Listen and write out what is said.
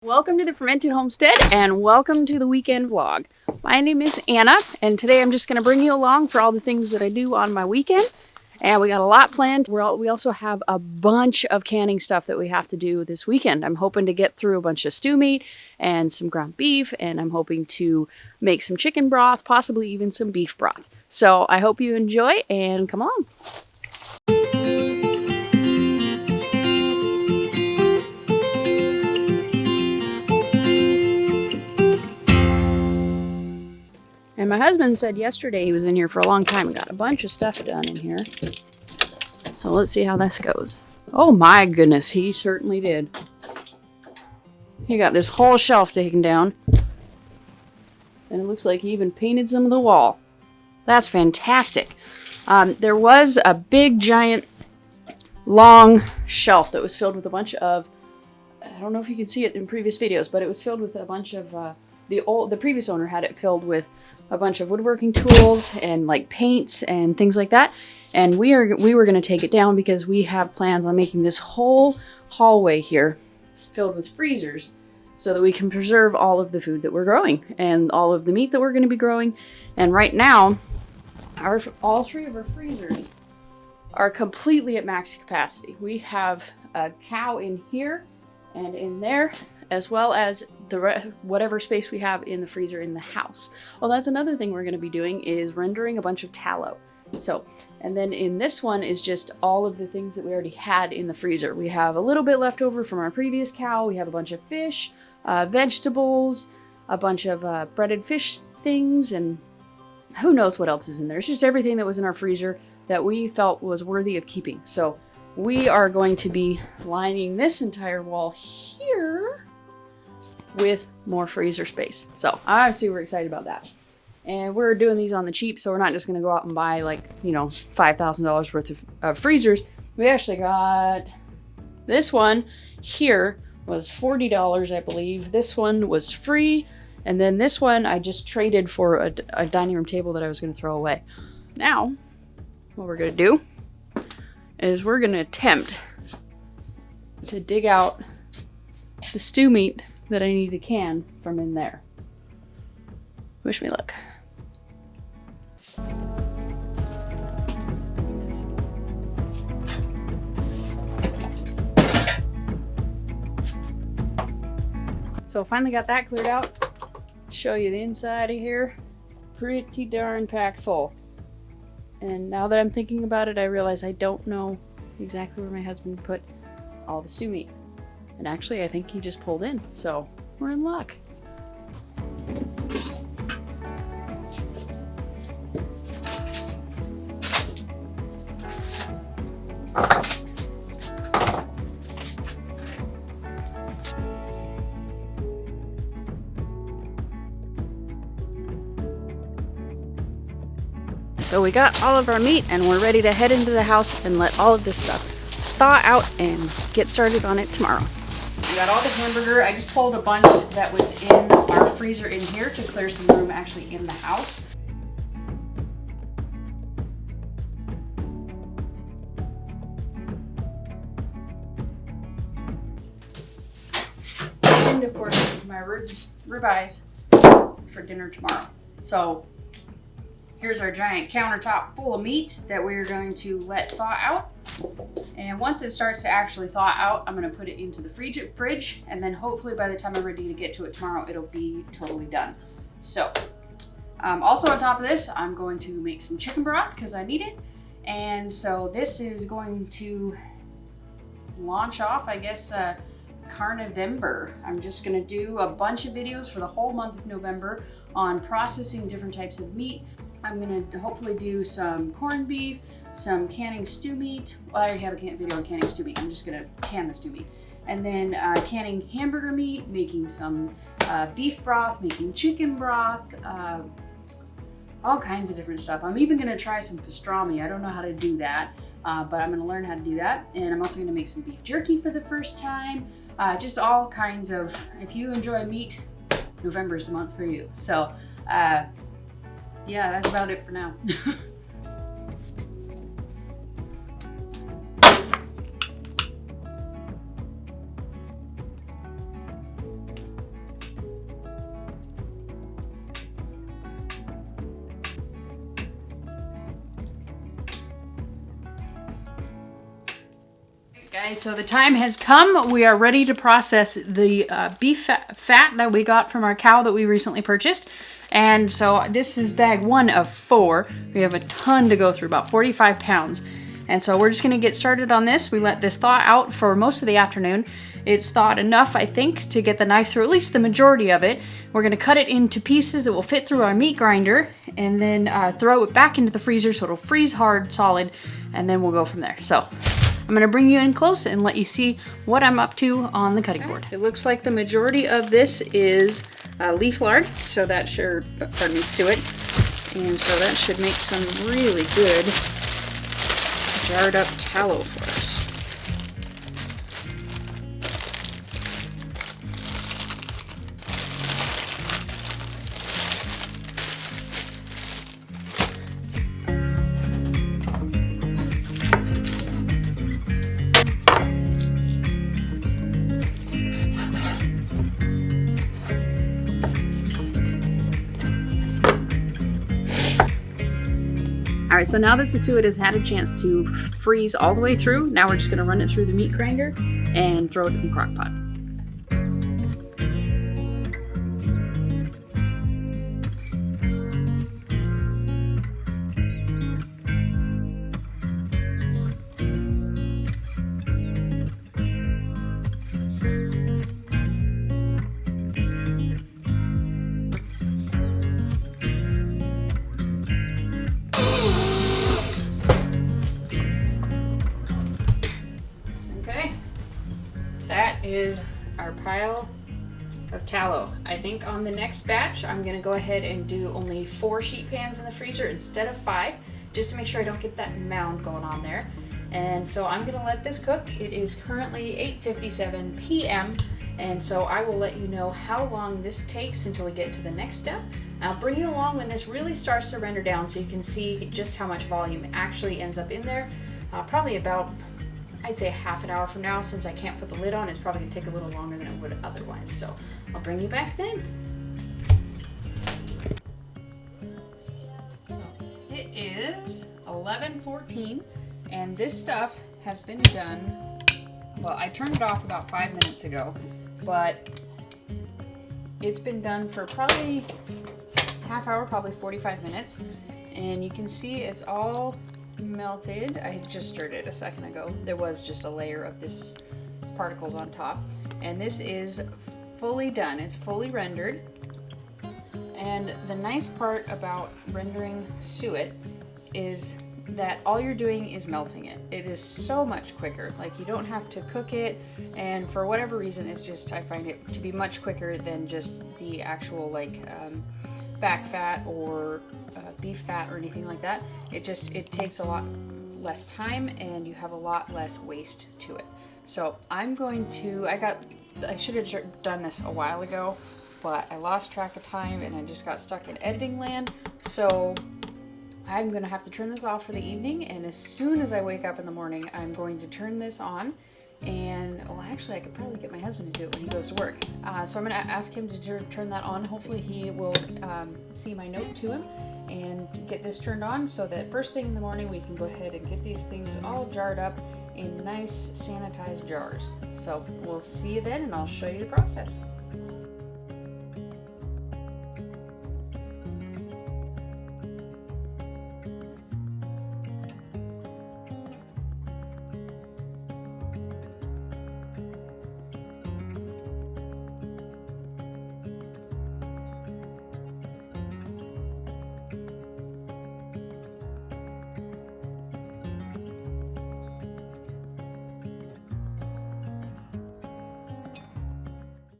Welcome to the Fermented Homestead and welcome to the weekend vlog. My name is Anna and today I'm just going to bring you along for all the things that I do on my weekend. And we got a lot planned. We also have a bunch of canning stuff that we have to do this weekend. I'm hoping to get through a bunch of stew meat and some ground beef, and I'm hoping to make some chicken broth, possibly even some beef broth. So I hope you enjoy and come along. And my husband said yesterday he was in here for a long time and got a bunch of stuff done in here. So let's see how this goes. Oh my goodness, he certainly did. He got this whole shelf taken down. And it looks like he even painted some of the wall. That's fantastic. There was a big, giant, long shelf that was filled with a bunch of, I don't know if you can see it in previous videos, but it was filled with a bunch of, the previous owner had it filled with a bunch of woodworking tools and like paints and things like that. And we were going to take it down because we have plans on making this whole hallway here filled with freezers so that we can preserve all of the food that we're growing and all of the meat that we're going to be growing. And right now, all three of our freezers are completely at max capacity. We have a cow in here and in there, as well as whatever space we have in the freezer in the house. Well, that's another thing we're going to be doing is rendering a bunch of tallow. So, and then in this one is just all of the things that we already had in the freezer. We have a little bit left over from our previous cow. We have a bunch of fish, vegetables, a bunch of breaded fish things, and who knows what else is in there. It's just everything that was in our freezer that we felt was worthy of keeping. So we are going to be lining this entire wall here with more freezer space. So I'm super excited about that. And we're doing these on the cheap, so we're not just going to go out and buy like, you know, $5,000 worth of freezers. We actually got this one here was $40, I believe. This one was free. And then this one I just traded for a dining room table that I was going to throw away. Now, what we're going to do is we're going to attempt to dig out the stew meat that I need to can from in there. Wish me luck. So finally got that cleared out. Show you the inside of here. Pretty darn packed full. And now that I'm thinking about it, I realize I don't know exactly where my husband put all the stew meat. And actually, I think he just pulled in, so we're in luck. So we got all of our meat and we're ready to head into the house and let all of this stuff thaw out and get started on it tomorrow. We got all the hamburger. I just pulled a bunch that was in our freezer in here to clear some room actually in the house. And of course my ribeyes for dinner tomorrow. So here's our giant countertop full of meat that we're going to let thaw out. And once it starts to actually thaw out, I'm going to put it into the fridge, and then hopefully by the time I'm ready to get to it tomorrow, it'll be totally done. So, also on top of this, I'm going to make some chicken broth because I need it. And so this is going to launch off, I guess, Carnivember. I'm just going to do a bunch of videos for the whole month of November on processing different types of meat. I'm going to hopefully do some corned beef, some canning stew meat. Well, I already have a video on canning stew meat. I'm just going to can the stew meat. And then canning hamburger meat, making some beef broth, making chicken broth, all kinds of different stuff. I'm even going to try some pastrami. I don't know how to do that, but I'm going to learn how to do that. And I'm also going to make some beef jerky for the first time. Just all kinds of, if you enjoy meat, November is the month for you. So, yeah, that's about it for now. Guys, so the time has come. We are ready to process the beef fat that we got from our cow that we recently purchased. And so this is bag 1 of 4. We have a ton to go through, about 45 pounds. And so we're just going to get started on this. We let this thaw out for most of the afternoon. It's thawed enough, I think, to get the knife through at least the majority of it. We're going to cut it into pieces that will fit through our meat grinder and then throw it back into the freezer so it'll freeze hard, solid, and then we'll go from there. So I'm going to bring you in close and let you see what I'm up to on the cutting board. It looks like the majority of this is leaf lard, so that should, pardon me, suet. And so that should make some really good jarred up tallow for us. Alright, so now that the suet has had a chance to freeze all the way through, now we're just going to run it through the meat grinder and throw it in the crock pot. That is our pile of tallow. I think on the next batch, I'm gonna go ahead and do only 4 sheet pans in the freezer instead of 5, just to make sure I don't get that mound going on there. And so I'm gonna let this cook. It is currently 8:57 p.m. And so I will let you know how long this takes until we get to the next step. I'll bring you along when this really starts to render down so you can see just how much volume actually ends up in there. Probably about, I'd say, half an hour from now. Since I can't put the lid on, it's probably gonna take a little longer than it would otherwise. So I'll bring you back then. So it is 11:14 and this stuff has been done. Well, I turned it off about 5 minutes ago, but it's been done for probably half hour, probably 45 minutes. And you can see it's all melted. I just stirred it a second ago. There was just a layer of this particles on top. And this is fully done. It's fully rendered. And the nice part about rendering suet is that all you're doing is melting it. It is so much quicker. Like, you don't have to cook it, and for whatever reason, it's just, I find it to be much quicker than just the actual back fat or beef fat or anything like that. It takes a lot less time and you have a lot less waste to it. So I'm going to, I should have done this a while ago, but I lost track of time and I just got stuck in editing land. So I'm gonna have to turn this off for the evening, and as soon as I wake up in the morning, I'm going to turn this on. And, well, actually, I could probably get my husband to do it when he goes to work. So I'm going to ask him to turn that on. Hopefully he will see my note to him and get this turned on so that first thing in the morning we can go ahead and get these things all jarred up in nice sanitized jars. So we'll see you then, and I'll show you the process.